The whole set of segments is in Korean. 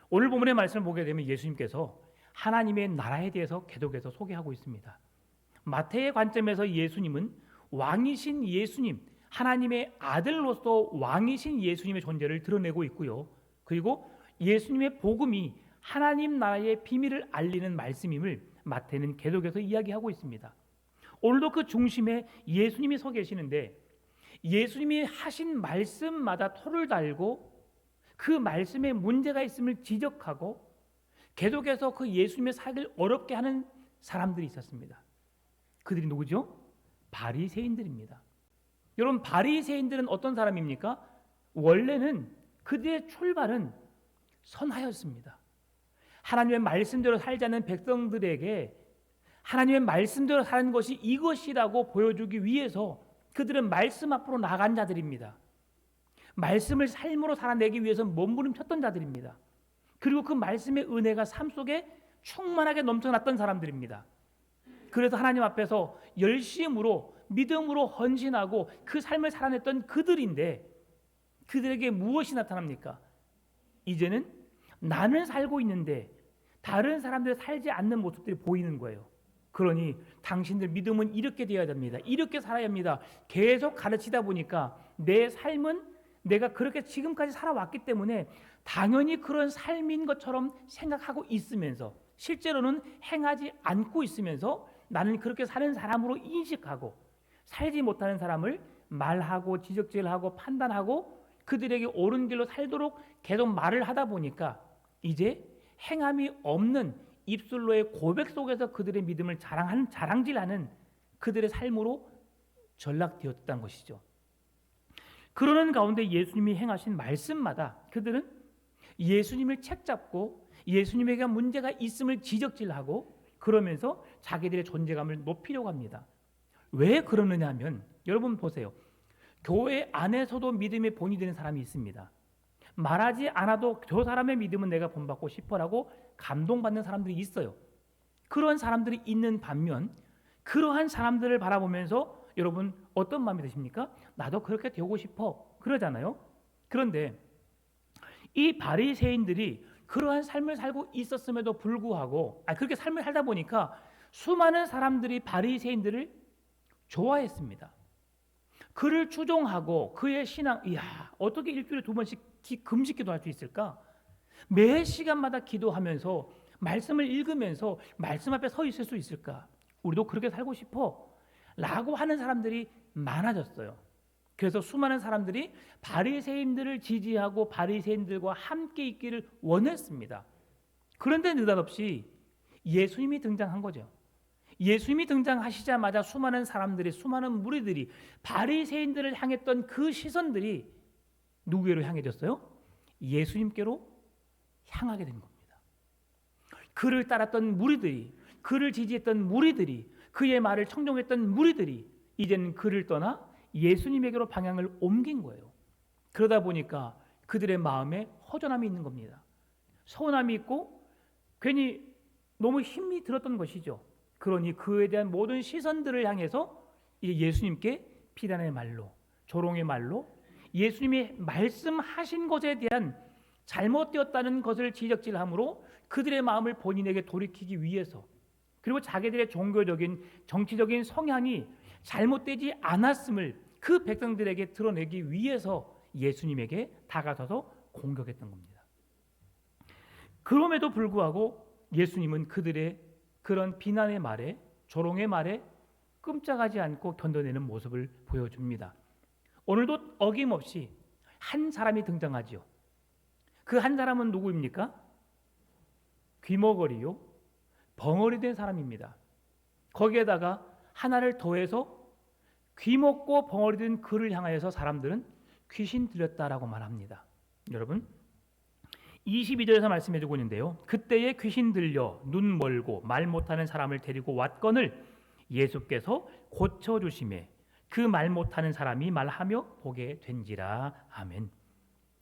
오늘 본문의 말씀을 보게 되면 예수님께서 하나님의 나라에 대해서 계속해서 소개하고 있습니다. 마태의 관점에서 예수님은 왕이신 예수님, 하나님의 아들로서 왕이신 예수님의 존재를 드러내고 있고요. 그리고 예수님의 복음이 하나님 나라의 비밀을 알리는 말씀임을 마태는 계속해서 이야기하고 있습니다. 오늘도 그 중심에 예수님이 서 계시는데 예수님이 하신 말씀마다 토를 달고 그 말씀에 문제가 있음을 지적하고 계속해서 그 예수님의 사역을 어렵게 하는 사람들이 있었습니다. 그들이 누구죠? 바리새인들입니다. 여러분, 바리새인들은 어떤 사람입니까? 원래는 그들의 출발은 선하였습니다. 하나님의 말씀대로 살자는 백성들에게 하나님의 말씀대로 사는 것이 이것이라고 보여주기 위해서 그들은 말씀 앞으로 나간 자들입니다. 말씀을 삶으로 살아내기 위해서 몸부림쳤던 자들입니다. 그리고 그 말씀의 은혜가 삶 속에 충만하게 넘쳐났던 사람들입니다. 그래서 하나님 앞에서 열심으로 믿음으로 헌신하고 그 삶을 살아냈던 그들인데 그들에게 무엇이 나타납니까? 이제는 나는 살고 있는데 다른 사람들 살지 않는 모습들이 보이는 거예요. 그러니 당신들 믿음은 이렇게 되어야 됩니다. 이렇게 살아야 합니다. 계속 가르치다 보니까 내 삶은 내가 그렇게 지금까지 살아왔기 때문에 당연히 그런 삶인 것처럼 생각하고 있으면서 실제로는 행하지 않고 있으면서 나는 그렇게 사는 사람으로 인식하고 살지 못하는 사람을 말하고 지적질하고 판단하고 그들에게 옳은 길로 살도록 계속 말을 하다 보니까 이제 행함이 없는 입술로의 고백 속에서 그들의 믿음을 자랑질하는 그들의 삶으로 전락되었다는 것이죠. 그러는 가운데 예수님이 행하신 말씀마다 그들은 예수님을 책잡고 예수님에게 문제가 있음을 지적질하고 그러면서 자기들의 존재감을 높이려고 합니다. 왜 그러느냐 하면 여러분 보세요. 교회 안에서도 믿음의 본이 되는 사람이 있습니다. 말하지 않아도 저 사람의 믿음은 내가 본받고 싶어라고 감동받는 사람들이 있어요. 그런 사람들이 있는 반면 그러한 사람들을 바라보면서 여러분 어떤 마음이 드십니까? 나도 그렇게 되고 싶어 그러잖아요. 그런데 이 바리새인들이 그러한 삶을 살고 있었음에도 불구하고 그렇게 삶을 살다 보니까 수많은 사람들이 바리새인들을 좋아했습니다. 그를 추종하고 그의 신앙, 어떻게 일주일에 2번씩 금식 기도할 수 있을까? 매 시간마다 기도하면서 말씀을 읽으면서 말씀 앞에 서 있을 수 있을까? 우리도 그렇게 살고 싶어 라고 하는 사람들이 많아졌어요. 그래서 수많은 사람들이 바리새인들을 지지하고 바리새인들과 함께 있기를 원했습니다. 그런데 느닷없이 예수님이 등장한 거죠. 예수님이 등장하시자마자 수많은 사람들이 수많은 무리들이 바리새인들을 향했던 그 시선들이 누구로 향해졌어요? 예수님께로 향하게 된 겁니다. 그를 따랐던 무리들이 그를 지지했던 무리들이 그의 말을 청종했던 무리들이 이제는 그를 떠나 예수님에게로 방향을 옮긴 거예요. 그러다 보니까 그들의 마음에 허전함이 있는 겁니다. 서운함이 있고 괜히 너무 힘이 들었던 것이죠. 그러니 그에 대한 모든 시선들을 향해서 예수님께 비난의 말로 조롱의 말로 예수님이 말씀하신 것에 대한 잘못되었다는 것을 지적질함으로 그들의 마음을 본인에게 돌이키기 위해서 그리고 자기들의 종교적인 정치적인 성향이 잘못되지 않았음을 그 백성들에게 드러내기 위해서 예수님에게 다가서서 공격했던 겁니다. 그럼에도 불구하고 예수님은 그들의 그런 비난의 말에 조롱의 말에 끔찍하지 않고 견뎌내는 모습을 보여줍니다. 오늘도 어김없이 한 사람이 등장하지요. 그 한 사람은 누구입니까? 귀머거리요 벙어리 된 사람입니다. 거기에다가 하나를 더해서 귀먹고 벙어리 된 그를 향하여서 사람들은 귀신 들렸다라고 말합니다. 여러분 22절에서 말씀해주고 있는데요. 그때에 귀신 들려 눈 멀고 말 못하는 사람을 데리고 왔거늘 예수께서 고쳐주심에 그 말 못하는 사람이 말하며 보게 된지라. 아멘.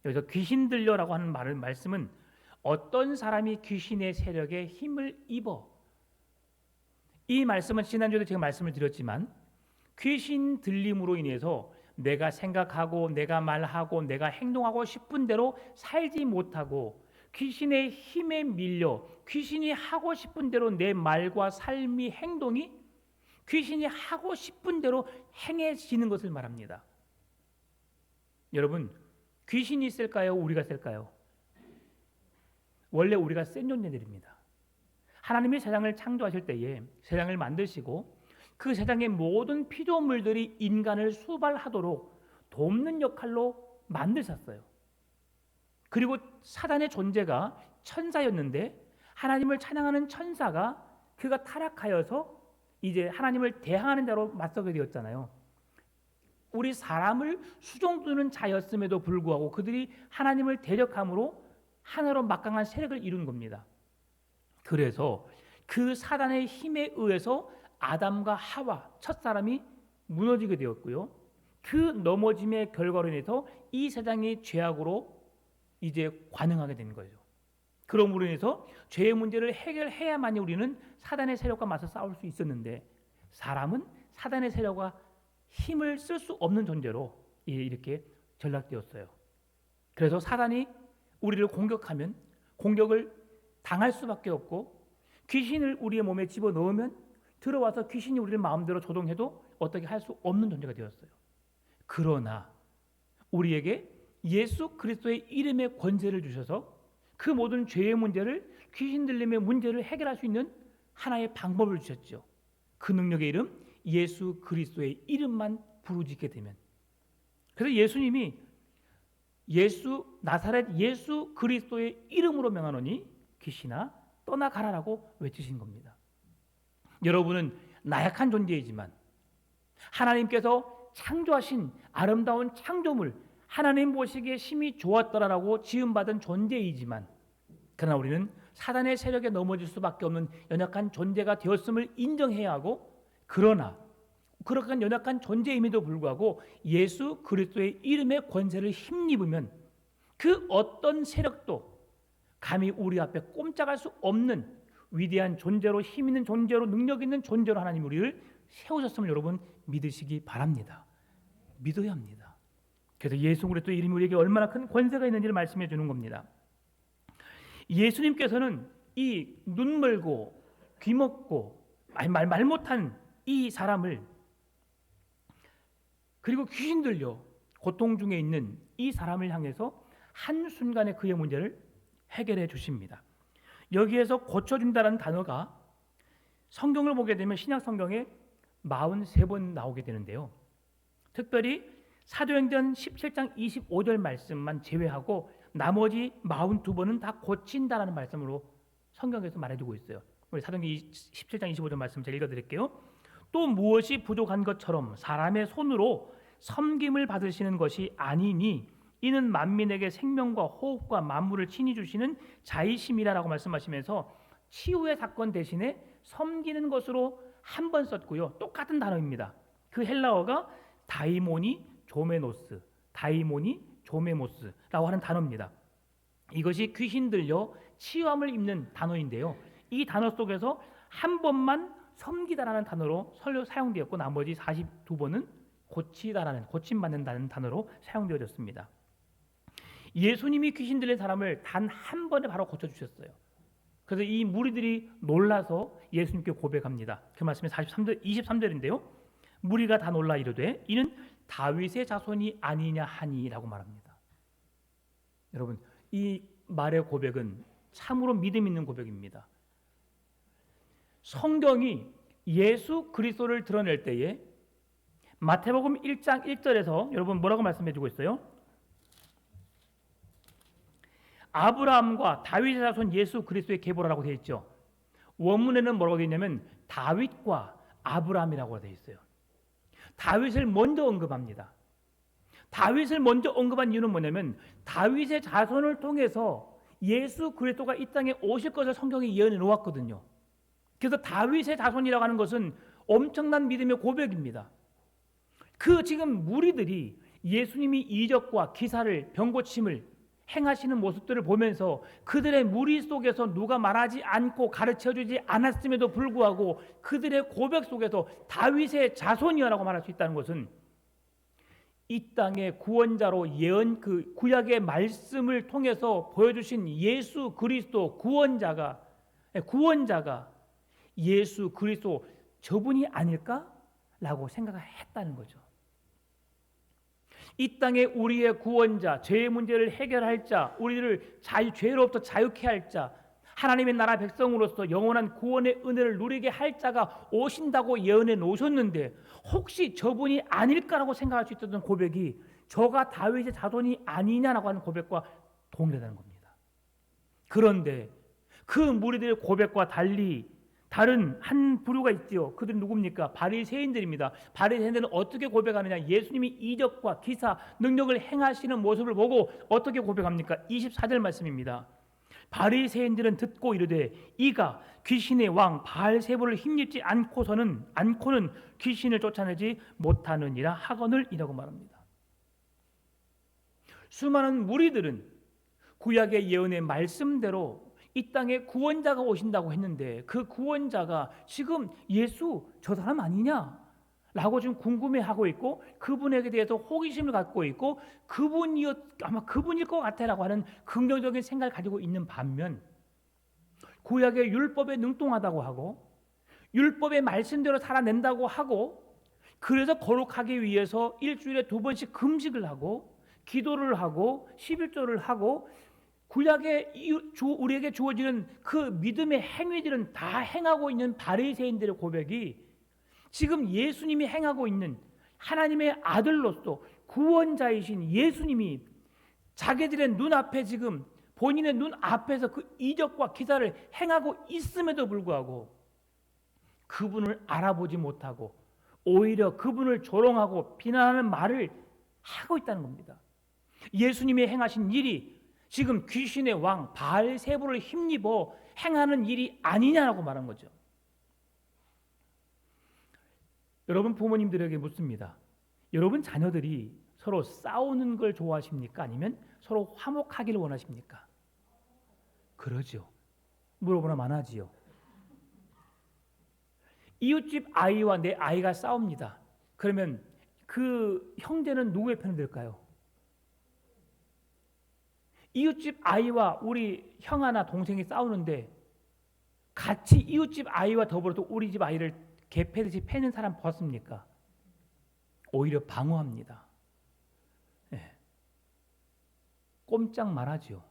여기서 귀신 들려라고 하는 말씀은 어떤 사람이 귀신의 세력에 힘을 입어 이 말씀은 지난주에도 제가 말씀을 드렸지만 귀신 들림으로 인해서 내가 생각하고 내가 말하고 내가 행동하고 싶은 대로 살지 못하고 귀신의 힘에 밀려 귀신이 하고 싶은 대로 내 말과 삶이 행동이 귀신이 하고 싶은 대로 행해지는 것을 말합니다. 여러분, 귀신이 쓸까요? 우리가 쓸까요? 원래 우리가 센 존재들입니다. 하나님이 세상을 창조하실 때에 세상을 만드시고 그 세상의 모든 피조물들이 인간을 수발하도록 돕는 역할로 만드셨어요. 그리고 사단의 존재가 천사였는데 하나님을 찬양하는 천사가 그가 타락하여서 이제 하나님을 대항하는 자로 맞서게 되었잖아요. 우리 사람을 수종두는 자였음에도 불구하고 그들이 하나님을 대적함으로 하나로 막강한 세력을 이룬 겁니다. 그래서 그 사단의 힘에 의해서 아담과 하와 첫사람이 무너지게 되었고요. 그 넘어짐의 결과로 인해서 이 세상이 죄악으로 이제 관응하게 된 거죠. 그러므로 인해서 죄의 문제를 해결해야만이 우리는 사단의 세력과 맞서 싸울 수 있었는데 사람은 사단의 세력과 힘을 쓸 수 없는 존재로 이렇게 전락되었어요. 그래서 사단이 우리를 공격하면 공격을 당할 수밖에 없고 귀신을 우리의 몸에 집어넣으면 들어와서 귀신이 우리를 마음대로 조종해도 어떻게 할 수 없는 존재가 되었어요. 그러나 우리에게 예수 그리스도의 이름의 권세를 주셔서 그 모든 죄의 문제를 귀신 들림의 문제를 해결할 수 있는 하나의 방법을 주셨죠. 그 능력의 이름 예수 그리스도의 이름만 부르짖게 되면 그래서 예수님이 나사렛 예수 그리스도의 이름으로 명하노니 귀신아 떠나가라라고 외치신 겁니다. 여러분은 나약한 존재이지만 하나님께서 창조하신 아름다운 창조물 하나님 보시기에 심히 좋았더라라고 지음받은 존재이지만 그러나 우리는 사단의 세력에 넘어질 수밖에 없는 연약한 존재가 되었음을 인정해야 하고 그러나 그렇게 연약한 존재임에도 불구하고 예수 그리스도의 이름의 권세를 힘입으면 그 어떤 세력도 감히 우리 앞에 꼼짝할 수 없는 위대한 존재로 힘 있는 존재로 능력 있는 존재로 하나님 우리를 세우셨음을 여러분 믿으시기 바랍니다. 믿어야 합니다. 그래서 예수 그리스도의 이름이 우리에게 얼마나 큰 권세가 있는지를 말씀해 주는 겁니다. 예수님께서는 이 눈 멀고 귀 먹고 말 못한 이 사람을 그리고 귀신 들려 고통 중에 있는 이 사람을 향해서 한순간에 그의 문제를 해결해 주십니다. 여기에서 고쳐준다는 단어가 성경을 보게 되면 신약 성경에 43번 나오게 되는데요. 특별히 사도행전 17장 25절 말씀만 제외하고 나머지 42번은 다 고친다라는 말씀으로 성경에서 말해주고 있어요. 우리 사도행전 17장 25절 말씀 제가 읽어드릴게요. 또 무엇이 부족한 것처럼 사람의 손으로 섬김을 받으시는 것이 아니니 이는 만민에게 생명과 호흡과 만물을 친히 주시는 자이심이라라고 말씀하시면서 치유의 사건 대신에 섬기는 것으로 한 번 썼고요. 똑같은 단어입니다. 그 헬라어가 다이모니 조메모스라고 하는 단어입니다. 이것이 귀신 들려 치유함을 입는 단어인데요. 이 단어 속에서 한 번만 섬기다라는 단어로 사용되었고 나머지 42번은 고치다라는 고침받는다는 단어로 사용되어졌습니다. 예수님이 귀신 들린 사람을 단 한 번에 바로 고쳐주셨어요. 그래서 이 무리들이 놀라서 예수님께 고백합니다. 그 말씀이 23절인데요. 무리가 다 놀라 이르되 이는 다윗의 자손이 아니냐 하니라고 말합니다. 여러분 이 말의 고백은 참으로 믿음 있는 고백입니다. 성경이 예수 그리스도를 드러낼 때에 마태복음 1장 1절에서 여러분 뭐라고 말씀해 주고 있어요? 아브라함과 다윗의 자손 예수 그리스도의 계보라고 되어 있죠. 원문에는 뭐라고 되어 있냐면 다윗과 아브라함이라고 되어 있어요. 다윗을 먼저 언급합니다. 다윗을 먼저 언급한 이유는 뭐냐면 다윗의 자손을 통해서 예수 그리스도가 이 땅에 오실 것을 성경이 예언해 놓았거든요. 그래서 다윗의 자손이라고 하는 것은 엄청난 믿음의 고백입니다. 그 지금 무리들이 예수님이 이적과 기사를 병고침을 행하시는 모습들을 보면서 그들의 무리 속에서 누가 말하지 않고 가르쳐주지 않았음에도 불구하고 그들의 고백 속에서 다윗의 자손이라고 말할 수 있다는 것은 이 땅의 구원자로 예언 그 구약의 말씀을 통해서 보여주신 예수 그리스도 구원자가 예수 그리스도 저분이 아닐까라고 생각을 했다는 거죠. 이 땅에 우리의 구원자, 죄의 문제를 해결할 자, 우리를 죄로부터 자유케 할 자, 하나님의 나라 백성으로서 영원한 구원의 은혜를 누리게 할 자가 오신다고 예언해 놓으셨는데 혹시 저분이 아닐까라고 생각할 수 있었던 고백이 저가 다윗의 자손이 아니냐라고 하는 고백과 동일하다는 겁니다. 그런데 그 무리들의 고백과 달리 다른 한 부류가 있지요. 그들은 누굽니까? 바리새인들입니다. 바리새인들은 어떻게 고백하느냐? 예수님이 이적과 기사, 능력을 행하시는 모습을 보고 어떻게 고백합니까? 24절 말씀입니다. 바리새인들은 듣고 이르되 이가 귀신의 왕 바알세불을 힘입지 않고는 귀신을 쫓아내지 못하느니라 하거늘 이라고 말합니다. 수많은 무리들은 구약의 예언의 말씀대로 이 땅에 구원자가 오신다고 했는데 그 구원자가 지금 예수 저 사람 아니냐? 라고 지금 궁금해하고 있고 그분에게 대해서 호기심을 갖고 있고 아마 그분일 것 같아라고 하는 긍정적인 생각을 가지고 있는 반면 구약의 율법에 능통하다고 하고 율법의 말씀대로 살아낸다고 하고 그래서 거룩하기 위해서 일주일에 2번씩 금식을 하고 기도를 하고 11조를 하고 구약에 우리에게 주어지는 그 믿음의 행위들은 다 행하고 있는 바리새인들의 고백이 지금 예수님이 행하고 있는 하나님의 아들로서 구원자이신 예수님이 자기들의 눈앞에 지금 본인의 눈앞에서 그 이적과 기사를 행하고 있음에도 불구하고 그분을 알아보지 못하고 오히려 그분을 조롱하고 비난하는 말을 하고 있다는 겁니다. 예수님이 행하신 일이 지금 귀신의 왕 바알세불을 힘입어 행하는 일이 아니냐라고 말한 거죠. 여러분 부모님들에게 묻습니다. 여러분 자녀들이 서로 싸우는 걸 좋아하십니까? 아니면 서로 화목하기를 원하십니까? 그러죠. 물어보면 안 하지요. 이웃집 아이와 내 아이가 싸웁니다. 그러면 그 형제는 누구의 편을 들까요? 이웃집 아이와 우리 형아나 동생이 싸우는데 같이 이웃집 아이와 더불어서 우리 집 아이를 개패듯이 패는 사람 봤습니까? 오히려 방어합니다. 네. 꼼짝 말하죠.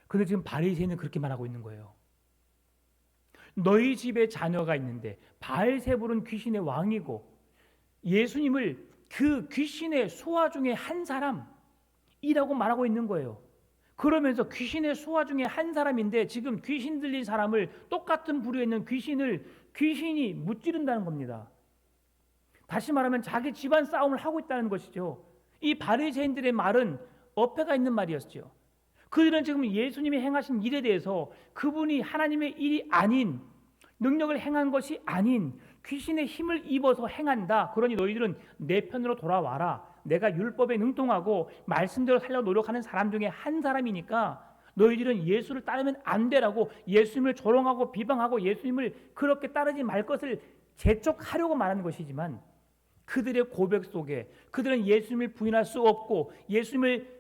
근데 지금 바리새인은 그렇게 말하고 있는 거예요. 너희 집에 자녀가 있는데 바알세불은 귀신의 왕이고 예수님을 그 귀신의 수하 중에 한 사람이라고 말하고 있는 거예요. 그러면서 귀신의 수하 중에 한 사람인데 지금 귀신 들린 사람을 똑같은 부류에 있는 귀신이 무찌른다는 겁니다. 다시 말하면 자기 집안 싸움을 하고 있다는 것이죠. 이 바리새인들의 말은 어폐가 있는 말이었죠. 그들은 지금 예수님이 행하신 일에 대해서 그분이 하나님의 일이 아닌 능력을 행한 것이 아닌 귀신의 힘을 입어서 행한다. 그러니 너희들은 내 편으로 돌아와라. 내가 율법에 능통하고 말씀대로 살려고 노력하는 사람 중에 한 사람이니까 너희들은 예수를 따르면 안 되라고 예수님을 조롱하고 비방하고 예수님을 그렇게 따르지 말 것을 재촉하려고 말하는 것이지만 그들의 고백 속에 그들은 예수님을 부인할 수 없고 예수님을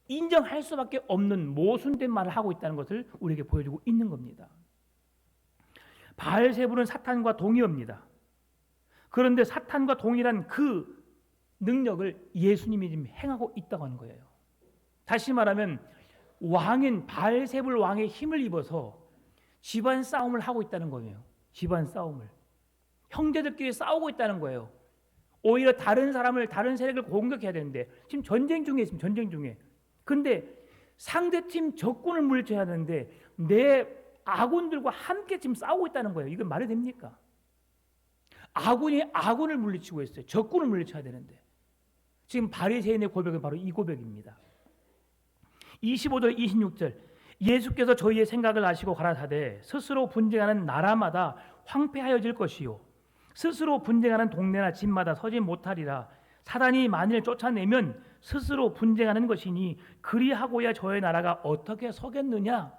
인정할 수밖에 없는 모순된 말을 하고 있다는 것을 우리에게 보여주고 있는 겁니다. 바알세불은 사탄과 동의합니다. 그런데 사탄과 동일한 그 능력을 예수님이 지금 행하고 있다고 하는 거예요. 다시 말하면 왕인 바알세불 왕의 힘을 입어서 집안 싸움을 하고 있다는 거예요. 집안 싸움을. 형제들끼리 싸우고 있다는 거예요. 오히려 다른 세력을 공격해야 되는데 지금 전쟁 중에. 근데 상대팀 적군을 물리쳐야 하는데 내 아군들과 함께 지금 싸우고 있다는 거예요. 이건 말이 됩니까? 아군이 아군을 물리치고 있어요. 적군을 물리쳐야 되는데 지금 바리새인의 고백은 바로 이 고백입니다. 25절 26절 예수께서 저희의 생각을 아시고 가라사대 스스로 분쟁하는 나라마다 황폐하여질 것이요 스스로 분쟁하는 동네나 집마다 서지 못하리라. 사단이 만일 쫓아내면 스스로 분쟁하는 것이니 그리하고야 저의 나라가 어떻게 서겠느냐.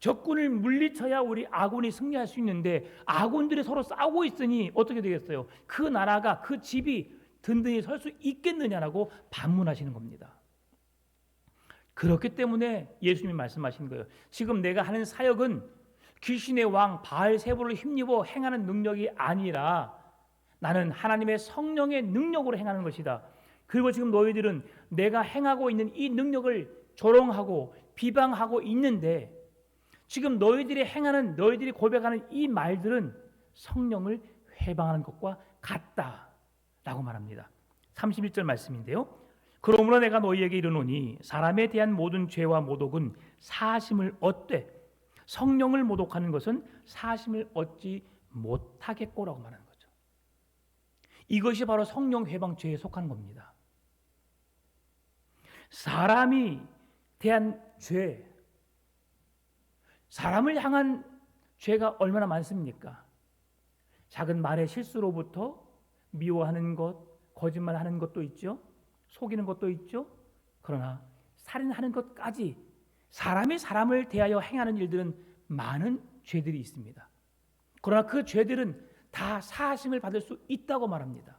적군을 물리쳐야 우리 아군이 승리할 수 있는데 아군들이 서로 싸우고 있으니 어떻게 되겠어요? 그 나라가 그 집이 든든히 설 수 있겠느냐라고 반문하시는 겁니다. 그렇기 때문에 예수님이 말씀하시는 거예요. 지금 내가 하는 사역은 귀신의 왕 바알세불을 힘입어 행하는 능력이 아니라 나는 하나님의 성령의 능력으로 행하는 것이다. 그리고 지금 너희들은 내가 행하고 있는 이 능력을 조롱하고 비방하고 있는데 지금 너희들이 행하는, 너희들이 고백하는 이 말들은 성령을 회방하는 것과 같다라고 말합니다. 31절 말씀인데요. 그러므로 내가 너희에게 이르노니 사람에 대한 모든 죄와 모독은 사심을 얻되 성령을 모독하는 것은 사심을 얻지 못하겠고라고 말하는 거죠. 이것이 바로 성령 회방죄에 속하는 겁니다. 사람이 대한 죄, 사람을 향한 죄가 얼마나 많습니까? 작은 말의 실수로부터 미워하는 것, 거짓말하는 것도 있죠. 속이는 것도 있죠. 그러나 살인하는 것까지 사람이 사람을 대하여 행하는 일들은 많은 죄들이 있습니다. 그러나 그 죄들은 다 사하심을 받을 수 있다고 말합니다.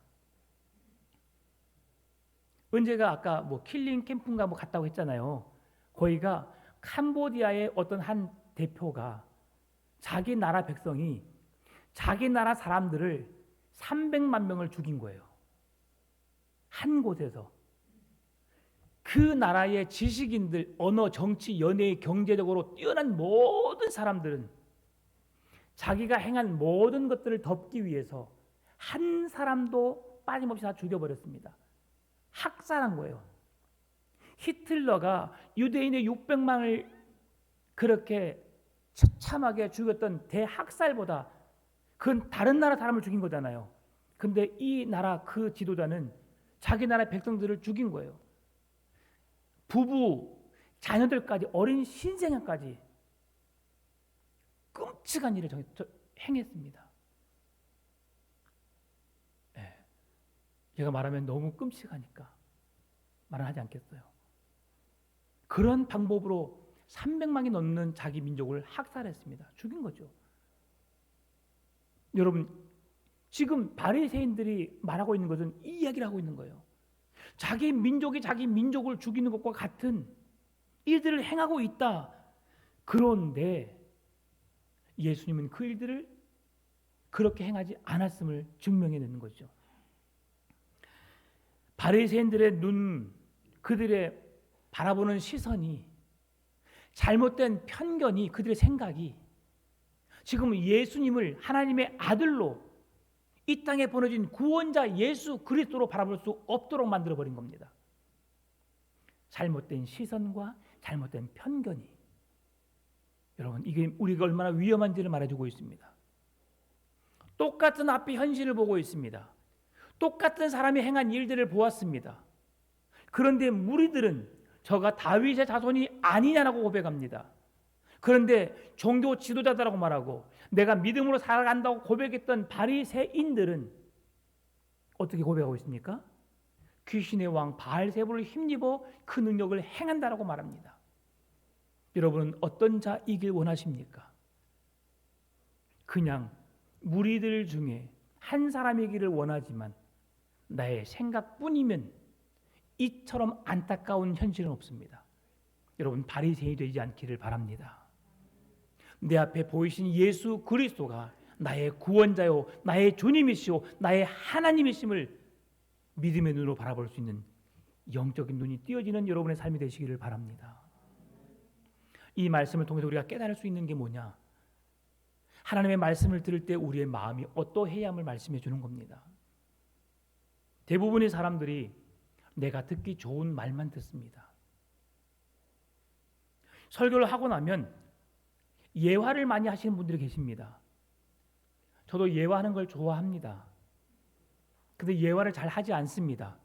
은재가 아까 킬링 캠프인가 갔다고 했잖아요. 거기가 캄보디아의 어떤 한 대표가 자기 나라 백성이 자기 나라 사람들을 300만 명을 죽인 거예요. 한 곳에서. 그 나라의 지식인들, 언어, 정치, 연예, 경제적으로 뛰어난 모든 사람들은 자기가 행한 모든 것들을 덮기 위해서 한 사람도 빠짐없이 다 죽여버렸습니다. 학살한 거예요. 히틀러가 유대인의 600만을 그렇게 처참하게 죽였던 대학살보다 그건 다른 나라 사람을 죽인 거잖아요. 근데 이 나라 그 지도자는 자기 나라 백성들을 죽인 거예요. 부부, 자녀들까지, 어린 신생아까지 끔찍한 일을 행했습니다. 네. 제가 말하면 너무 끔찍하니까 말은 하지 않겠어요. 그런 방법으로 300만이 넘는 자기 민족을 학살했습니다. 죽인 거죠. 여러분, 지금 바리새인들이 말하고 있는 것은 이 이야기를 하고 있는 거예요. 자기 민족이 자기 민족을 죽이는 것과 같은 일들을 행하고 있다. 그런데 예수님은 그 일들을 그렇게 행하지 않았음을 증명해내는 거죠. 바리새인들의 눈, 그들의 바라보는 시선이, 잘못된 편견이, 그들의 생각이 지금 예수님을 하나님의 아들로 이 땅에 보내진 구원자 예수 그리스도로 바라볼 수 없도록 만들어버린 겁니다. 잘못된 시선과 잘못된 편견이. 여러분, 이게 우리가 얼마나 위험한지를 말해주고 있습니다. 똑같은 앞에 현실을 보고 있습니다. 똑같은 사람이 행한 일들을 보았습니다. 그런데 무리들은 저가 다윗의 자손이 아니냐라고 고백합니다. 그런데 종교 지도자다라고 말하고 내가 믿음으로 살아간다고 고백했던 바리새인들은 어떻게 고백하고 있습니까? 귀신의 왕 바알세불을 힘입어 그 능력을 행한다라고 말합니다. 여러분은 어떤 자이길 원하십니까? 그냥 무리들 중에 한 사람이기를 원하지만 나의 생각뿐이면 이처럼 안타까운 현실은 없습니다. 여러분, 바리새인이 되지 않기를 바랍니다. 내 앞에 보이신 예수 그리스도가 나의 구원자요, 나의 주님이시오, 나의 하나님이심을 믿음의 눈으로 바라볼 수 있는 영적인 눈이 띄어지는 여러분의 삶이 되시기를 바랍니다. 이 말씀을 통해서 우리가 깨달을 수 있는 게 뭐냐? 하나님의 말씀을 들을 때 우리의 마음이 어떠해야 함을 말씀해 주는 겁니다. 대부분의 사람들이 내가 듣기 좋은 말만 듣습니다. 설교를 하고 나면 예화를 많이 하시는 분들이 계십니다. 저도 예화하는 걸 좋아합니다. 근데 예화를 잘 하지 않습니다.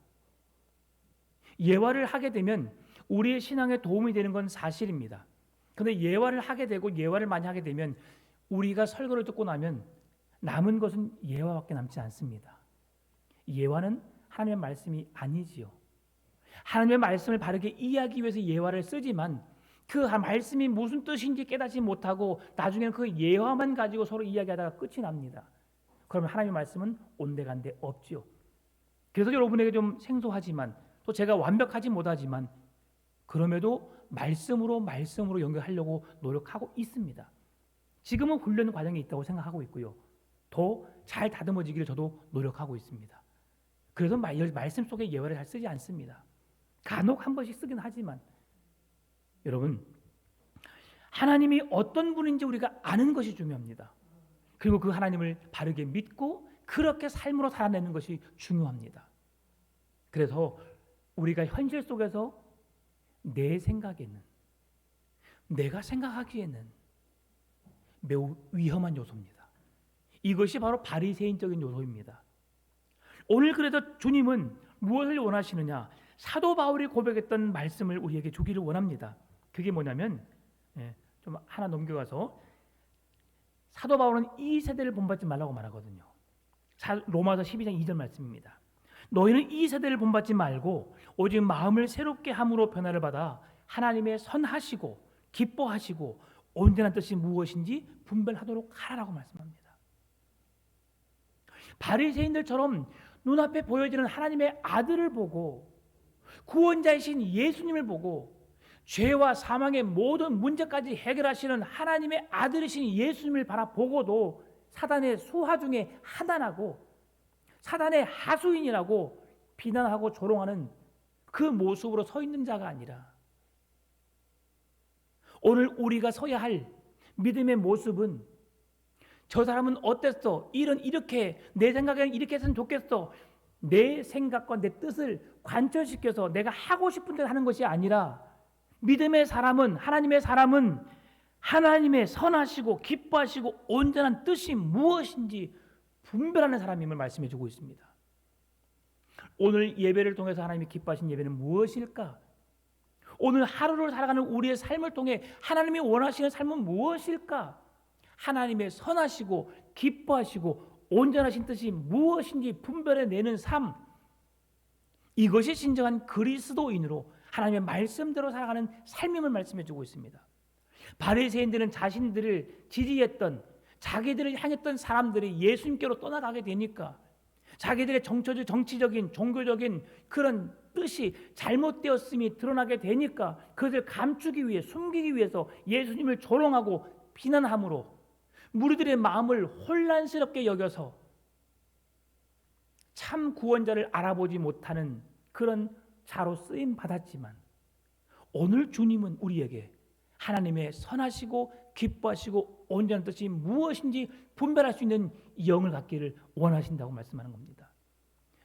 예화를 하게 되면 우리의 신앙에 도움이 되는 건 사실입니다. 근데 예화를 하게 되고 예화를 많이 하게 되면 우리가 설교를 듣고 나면 남은 것은 예화밖에 남지 않습니다. 예화는 하나님의 말씀이 아니지요. 하나님의 말씀을 바르게 이해하기 위해서 예화를 쓰지만 그 말씀이 무슨 뜻인지 깨닫지 못하고 나중에는 그 예화만 가지고 서로 이야기하다가 끝이 납니다. 그러면 하나님의 말씀은 온데간데 없지요. 그래서 여러분에게 좀 생소하지만 또 제가 완벽하지 못하지만 그럼에도 말씀으로 연결하려고 노력하고 있습니다. 지금은 훈련 과정에 있다고 생각하고 있고요. 더 잘 다듬어지기를 저도 노력하고 있습니다. 그래서 말씀 속에 예화를 잘 쓰지 않습니다. 간혹 한 번씩 쓰긴 하지만 여러분, 하나님이 어떤 분인지 우리가 아는 것이 중요합니다. 그리고 그 하나님을 바르게 믿고 그렇게 삶으로 살아내는 것이 중요합니다. 그래서 우리가 현실 속에서 내 생각에는, 내가 생각하기에는 매우 위험한 요소입니다. 이것이 바로 바리새인적인 요소입니다. 오늘 그래도 주님은 무엇을 원하시느냐? 사도 바울이 고백했던 말씀을 우리에게 주기를 원합니다. 그게 뭐냐면 좀 하나 넘겨가서 사도 바울은 이 세대를 본받지 말라고 말하거든요. 로마서 12장 2절 말씀입니다. 너희는 이 세대를 본받지 말고 오직 마음을 새롭게 함으로 변화를 받아 하나님의 선하시고 기뻐하시고 온전한 뜻이 무엇인지 분별하도록 하라고 말씀합니다. 바리새인들처럼 눈앞에 보여지는 하나님의 아들을 보고 구원자이신 예수님을 보고 죄와 사망의 모든 문제까지 해결하시는 하나님의 아들이신 예수님을 바라보고도 사단의 수하 중에 하나라고 사단의 하수인이라고 비난하고 조롱하는 그 모습으로 서 있는 자가 아니라 오늘 우리가 서야 할 믿음의 모습은 저 사람은 어땠어? 일은 이렇게 내 생각에는 이렇게 했으면 좋겠어. 내 생각과 내 뜻을 관철시켜서 내가 하고 싶은 대로 하는 것이 아니라 믿음의 사람은 하나님의 사람은 하나님의 선하시고 기뻐하시고 온전한 뜻이 무엇인지 분별하는 사람임을 말씀해 주고 있습니다. 오늘 예배를 통해서 하나님이 기뻐하신 예배는 무엇일까? 오늘 하루를 살아가는 우리의 삶을 통해 하나님이 원하시는 삶은 무엇일까? 하나님의 선하시고 기뻐하시고 온전하신 뜻이 무엇인지 분별해내는 삶, 이것이 진정한 그리스도인으로 하나님의 말씀대로 살아가는 삶임을 말씀해 주고 있습니다. 바리새인들은 자신들을 지지했던 자기들을 향했던 사람들이 예수님께로 떠나가게 되니까 자기들의 정치적인 종교적인 그런 뜻이 잘못되었음이 드러나게 되니까 그것을 감추기 위해 숨기기 위해서 예수님을 조롱하고 비난함으로 무리들의 마음을 혼란스럽게 여겨서 참 구원자를 알아보지 못하는 그런 자로 쓰임 받았지만 오늘 주님은 우리에게 하나님의 선하시고 기뻐하시고 온전한 뜻이 무엇인지 분별할 수 있는 영을 갖기를 원하신다고 말씀하는 겁니다.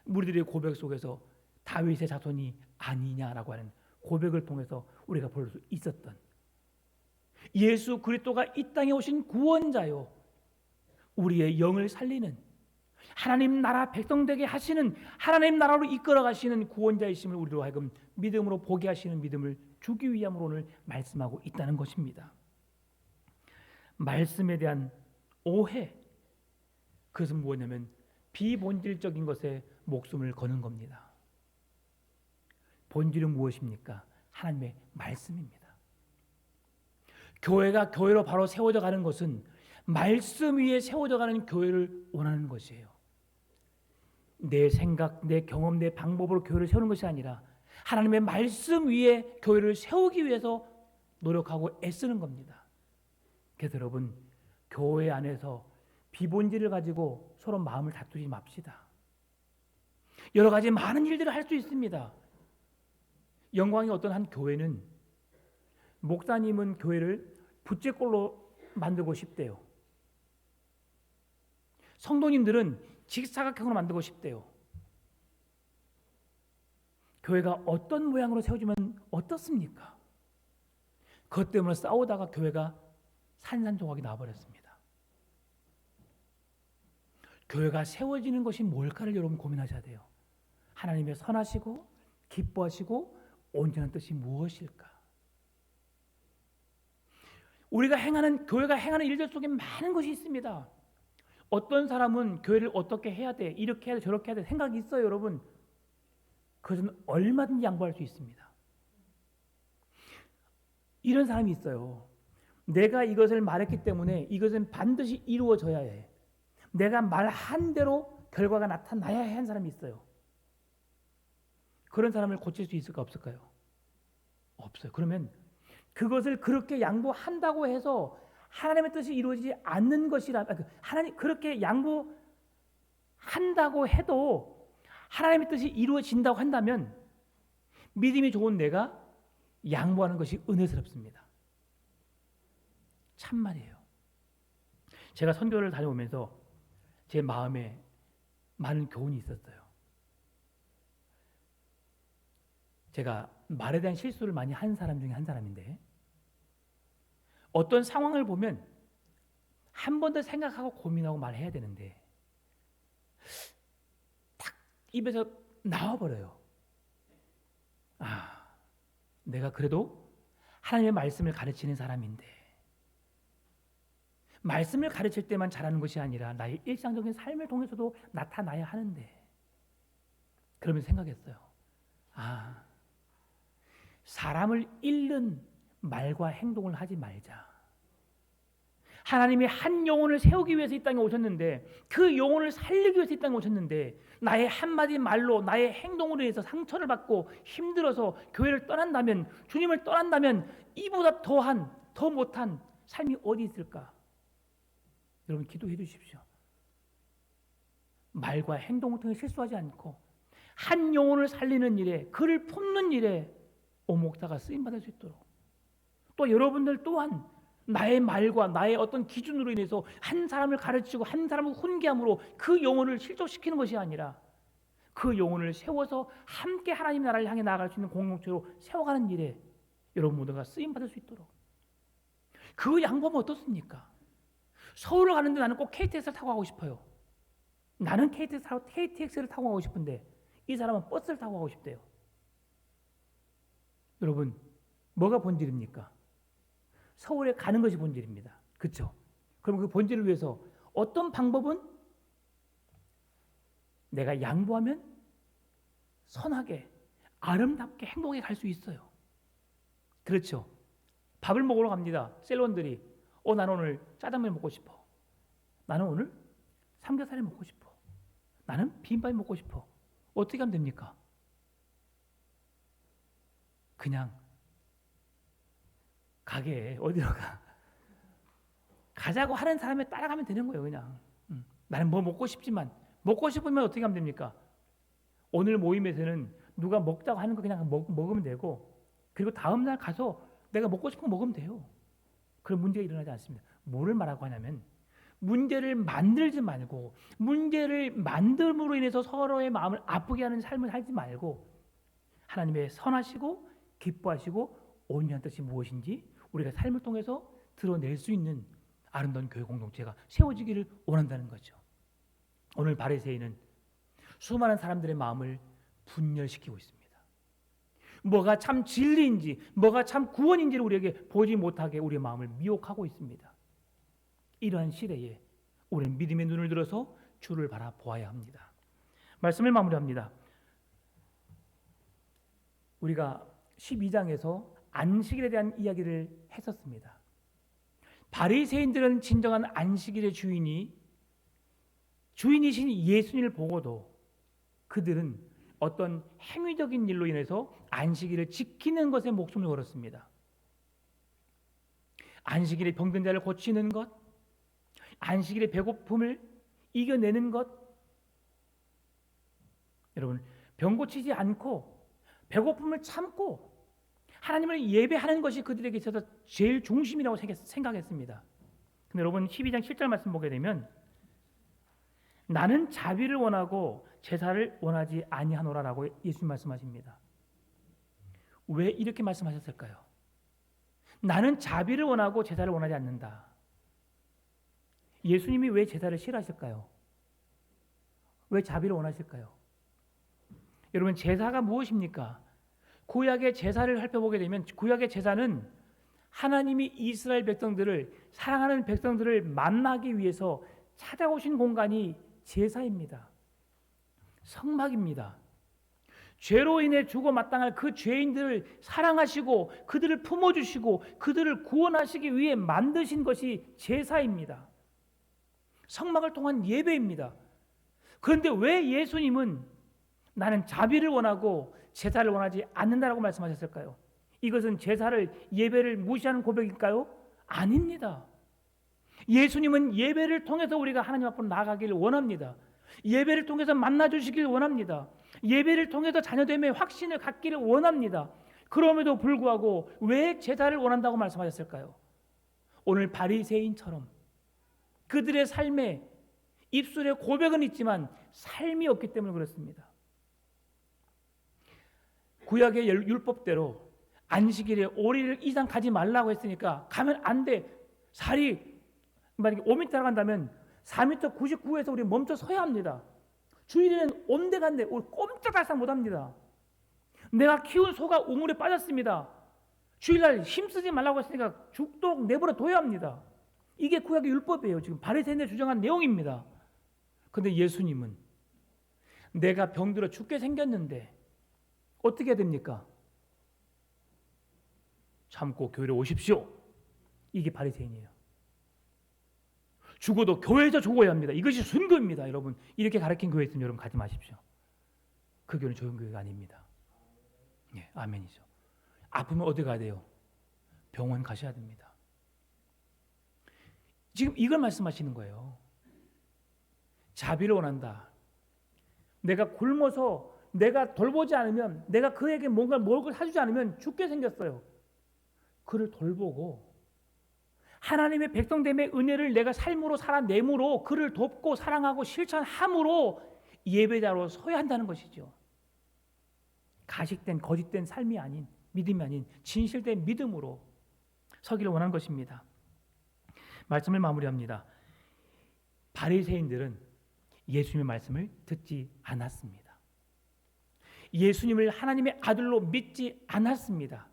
무리들의 고백 속에서 다윗의 자손이 아니냐라고 하는 고백을 통해서 우리가 볼 수 있었던 예수 그리스도가 이 땅에 오신 구원자요, 우리의 영을 살리는 하나님 나라 백성 되게 하시는 하나님 나라로 이끌어 가시는 구원자이심을 우리로 하여금 믿음으로 보게 하시는 믿음을 주기 위함으로 오늘 말씀하고 있다는 것입니다. 말씀에 대한 오해, 그것은 무엇냐면 비본질적인 것에 목숨을 거는 겁니다. 본질은 무엇입니까? 하나님의 말씀입니다. 교회가 교회로 바로 세워져 가는 것은 말씀 위에 세워져 가는 교회를 원하는 것이에요. 내 생각, 내 경험, 내 방법으로 교회를 세우는 것이 아니라 하나님의 말씀 위에 교회를 세우기 위해서 노력하고 애쓰는 겁니다. 그래서 여러분, 교회 안에서 비본질을 가지고 서로 마음을 다투지 맙시다. 여러 가지 많은 일들을 할 수 있습니다. 영광의 어떤 한 교회는 목사님은 교회를 부채꼴로 만들고 싶대요. 성도님들은 직사각형으로 만들고 싶대요. 교회가 어떤 모양으로 세워지면 어떻습니까? 그것 때문에 싸우다가 교회가 산산조각이 나와버렸습니다. 교회가 세워지는 것이 뭘까를 여러분 고민하셔야 돼요. 하나님의 선하시고 기뻐하시고 온전한 뜻이 무엇일까? 우리가 교회가 행하는 일들 속에 많은 것이 있습니다. 어떤 사람은 교회를 어떻게 해야 돼, 이렇게 해야 돼, 저렇게 해야 돼 생각이 있어요, 여러분. 그것은 얼마든지 양보할 수 있습니다. 이런 사람이 있어요. 내가 이것을 말했기 때문에 이것은 반드시 이루어져야 해. 내가 말한 대로 결과가 나타나야 해 하는 사람이 있어요. 그런 사람을 고칠 수 있을까 없을까요? 없어요. 그러면 그것을 그렇게 양보한다고 해서 하나님의 뜻이 이루어지지 않는 것이라, 하나님 그렇게 양보한다고 해도 하나님의 뜻이 이루어진다고 한다면 믿음이 좋은 내가 양보하는 것이 은혜스럽습니다. 참말이에요. 제가 선교를 다녀오면서 제 마음에 많은 교훈이 있었어요. 제가 말에 대한 실수를 많이 한 사람 중에 한 사람인데, 어떤 상황을 보면 한 번 더 생각하고 고민하고 말해야 되는데 딱 입에서 나와버려요. 내가 그래도 하나님의 말씀을 가르치는 사람인데, 말씀을 가르칠 때만 잘하는 것이 아니라 나의 일상적인 삶을 통해서도 나타나야 하는데, 그러면서 생각했어요. 사람을 잃는 말과 행동을 하지 말자. 하나님이 한 영혼을 세우기 위해서 이 땅에 오셨는데, 그 영혼을 살리기 위해서 이 땅에 오셨는데, 나의 한마디 말로, 나의 행동으로 인해서 상처를 받고 힘들어서 교회를 떠난다면, 주님을 떠난다면 이보다 더 못한 삶이 어디 있을까? 여러분 기도해 주십시오. 말과 행동을 통해 실수하지 않고 한 영혼을 살리는 일에, 그를 품는 일에 오목사가 쓰임받을 수 있도록, 또 여러분들 또한 나의 말과 나의 어떤 기준으로 인해서 한 사람을 가르치고 한 사람을 훈계함으로 그 영혼을 실족시키는 것이 아니라 그 영혼을 세워서 함께 하나님 나라를 향해 나아갈 수 있는 공동체로 세워가는 일에 여러분 모두가 쓰임받을 수 있도록, 그 양보하면 어떻습니까? 서울을 가는데 나는 꼭 KTX를 타고 가고 싶어요. 나는 KTX를 타고 가고 싶은데 이 사람은 버스를 타고 가고 싶대요. 여러분, 뭐가 본질입니까? 서울에 가는 것이 본질입니다. 그렇죠? 그럼 그 본질을 위해서 어떤 방법은 내가 양보하면 선하게, 아름답게, 행복하게 갈 수 있어요. 그렇죠? 밥을 먹으러 갑니다. 셀원들이 나는 오늘 짜장면 먹고 싶어. 나는 오늘 삼겹살이 먹고 싶어. 나는 비빔밥이 먹고 싶어. 어떻게 하면 됩니까? 그냥 가게에 어디로 가자고 하는 사람에 따라가면 되는 거예요. 그냥 나는 뭐 먹고 싶지만, 먹고 싶으면 어떻게 하면 됩니까? 오늘 모임에서는 누가 먹자고 하는 거 그냥 먹으면 되고, 그리고 다음 날 가서 내가 먹고 싶은 거 먹으면 돼요. 그런 문제가 일어나지 않습니다. 뭐를 말하고 하냐면, 문제를 만들지 말고, 문제를 만듦으로 인해서 서로의 마음을 아프게 하는 삶을 살지 말고, 하나님의 선하시고 기뻐하시고 온유한 뜻이 무엇인지 우리가 삶을 통해서 드러낼 수 있는 아름다운 교회 공동체가 세워지기를 원한다는 거죠. 오늘 바리새인은 수많은 사람들의 마음을 분열시키고 있습니다. 뭐가 참 진리인지, 뭐가 참 구원인지를 우리에게 보지 못하게 우리의 마음을 미혹하고 있습니다. 이러한 시대에 우리는 믿음의 눈을 들어서 주를 바라보아야 합니다. 말씀을 마무리합니다. 우리가 12장에서 안식일에 대한 이야기를 했었습니다. 바리새인들은 진정한 안식일의 주인이신 예수님을 보고도 그들은 어떤 행위적인 일로 인해서 안식일을 지키는 것에 목숨을 걸었습니다. 안식일에 병든 자를 고치는 것, 안식일의 배고픔을 이겨내는 것. 여러분, 병 고치지 않고 배고픔을 참고 하나님을 예배하는 것이 그들에게 있어서 제일 중심이라고 생각했습니다. 근데 여러분 12장 7절 말씀 보게 되면, 나는 자비를 원하고 제사를 원하지 아니하노라라고 예수님 말씀하십니다. 왜 이렇게 말씀하셨을까요? 나는 자비를 원하고 제사를 원하지 않는다. 예수님이 왜 제사를 싫어하실까요? 왜 자비를 원하실까요? 여러분, 제사가 무엇입니까? 구약의 제사를 살펴보게 되면, 구약의 제사는 하나님이 이스라엘 백성들을, 사랑하는 백성들을 만나기 위해서 찾아오신 공간이 제사입니다. 성막입니다. 죄로 인해 죽어 마땅할 그 죄인들을 사랑하시고 그들을 품어주시고 그들을 구원하시기 위해 만드신 것이 제사입니다. 성막을 통한 예배입니다. 그런데 왜 예수님은 나는 자비를 원하고 제사를 원하지 않는다라고 말씀하셨을까요? 이것은 제사를, 예배를 무시하는 고백일까요? 아닙니다. 예수님은 예배를 통해서 우리가 하나님 앞으로 나아가기를 원합니다. 예배를 통해서 만나주시길 원합니다. 예배를 통해서 자녀됨의 확신을 갖기를 원합니다. 그럼에도 불구하고 왜 제사를 원한다고 말씀하셨을까요? 오늘 바리새인처럼 그들의 삶에 입술에 고백은 있지만 삶이 없기 때문에 그렇습니다. 구약의 율법대로 안식일에 5일 이상 가지 말라고 했으니까 가면 안 돼. 살이 만약에 5m 간다면 4m 99에서 우리 멈춰 서야 합니다. 주일에는 온데 간데 우리 꼼짝달싹 못합니다. 내가 키운 소가 우물에 빠졌습니다. 주일날 힘쓰지 말라고 했으니까 죽도록 내버려 둬야 합니다. 이게 구약의 율법이에요. 지금 바리새인들이 주장한 내용입니다. 그런데 예수님은 내가 병들어 죽게 생겼는데 어떻게 해야 됩니까? 참고 교회로 오십시오. 이게 바리새인이에요. 죽어도 교회에서 죽어야 합니다. 이것이 순교입니다. 여러분, 이렇게 가르친 교회 있으면 여러분 가지 마십시오. 그 교회는 좋은 교회가 아닙니다. 예, 아멘이죠. 아프면 어디 가야 돼요? 병원 가셔야 됩니다. 지금 이걸 말씀하시는 거예요. 자비를 원한다. 내가 굶어서 내가 돌보지 않으면, 내가 그에게 뭔가 먹을 걸 사주지 않으면 죽게 생겼어요. 그를 돌보고 하나님의 백성됨의 은혜를 내가 삶으로 살아내므로 그를 돕고 사랑하고 실천함으로 예배자로 서야 한다는 것이죠. 가식된 거짓된 삶이 아닌, 믿음이 아닌 진실된 믿음으로 서기를 원하는 것입니다. 말씀을 마무리합니다. 바리새인들은 예수님의 말씀을 듣지 않았습니다. 예수님을 하나님의 아들로 믿지 않았습니다.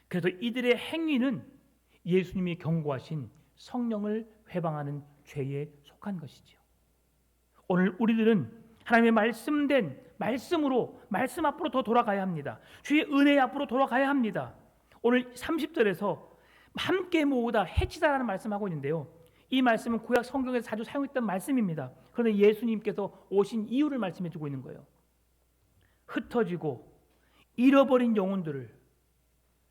그래서 이들의 행위는 예수님이 경고하신 성령을 회방하는 죄에 속한 것이지요. 오늘 우리들은 하나님의 말씀된 말씀으로, 말씀 앞으로 더 돌아가야 합니다. 주의 은혜 앞으로 돌아가야 합니다. 오늘 30절에서 함께 모으다 해치다라는 말씀하고 있는데요. 이 말씀은 구약 성경에서 자주 사용했던 말씀입니다. 그런데 예수님께서 오신 이유를 말씀해 주고 있는 거예요. 흩어지고 잃어버린 영혼들을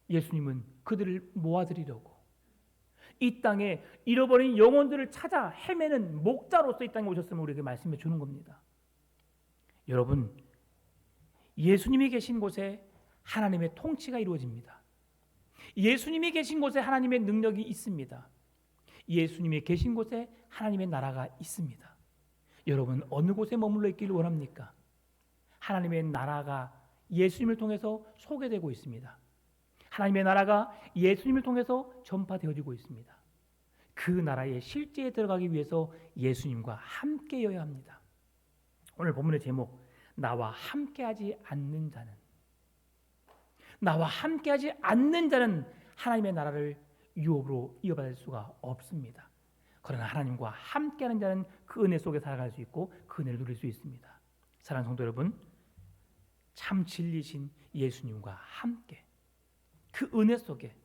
예수님은 그들을 모아드리려고 이 땅에 잃어버린 영혼들을 찾아 헤매는 목자로서 이 땅에 오셨음을 우리에게 말씀해 주는 겁니다. 여러분, 예수님이 계신 곳에 하나님의 통치가 이루어집니다. 예수님이 계신 곳에 하나님의 능력이 있습니다. 예수님이 계신 곳에 하나님의 나라가 있습니다. 여러분, 어느 곳에 머물러 있기를 원합니까? 하나님의 나라가 예수님을 통해서 소개되고 있습니다. 하나님의 나라가 예수님을 통해서 전파되어지고 있습니다. 그 나라의 실제에 들어가기 위해서 예수님과 함께여야 합니다. 오늘 본문의 제목, 나와 함께하지 않는 자는, 나와 함께하지 않는 자는 하나님의 나라를 유업으로 이어받을 수가 없습니다. 그러나 하나님과 함께하는 자는 그 은혜 속에 살아갈 수 있고 그 은혜를 누릴 수 있습니다. 사랑하는 성도 여러분, 참 진리신 예수님과 함께 그 은혜 속에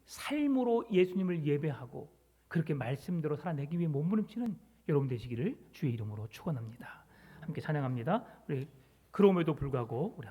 삶으로 예수님을 예배하고 그렇게 말씀대로 살아내기 위해 몸부림치는 여러분 되시기를 주의 이름으로 축원합니다. 함께 찬양합니다. 우리 그럼에도 불구하고 우리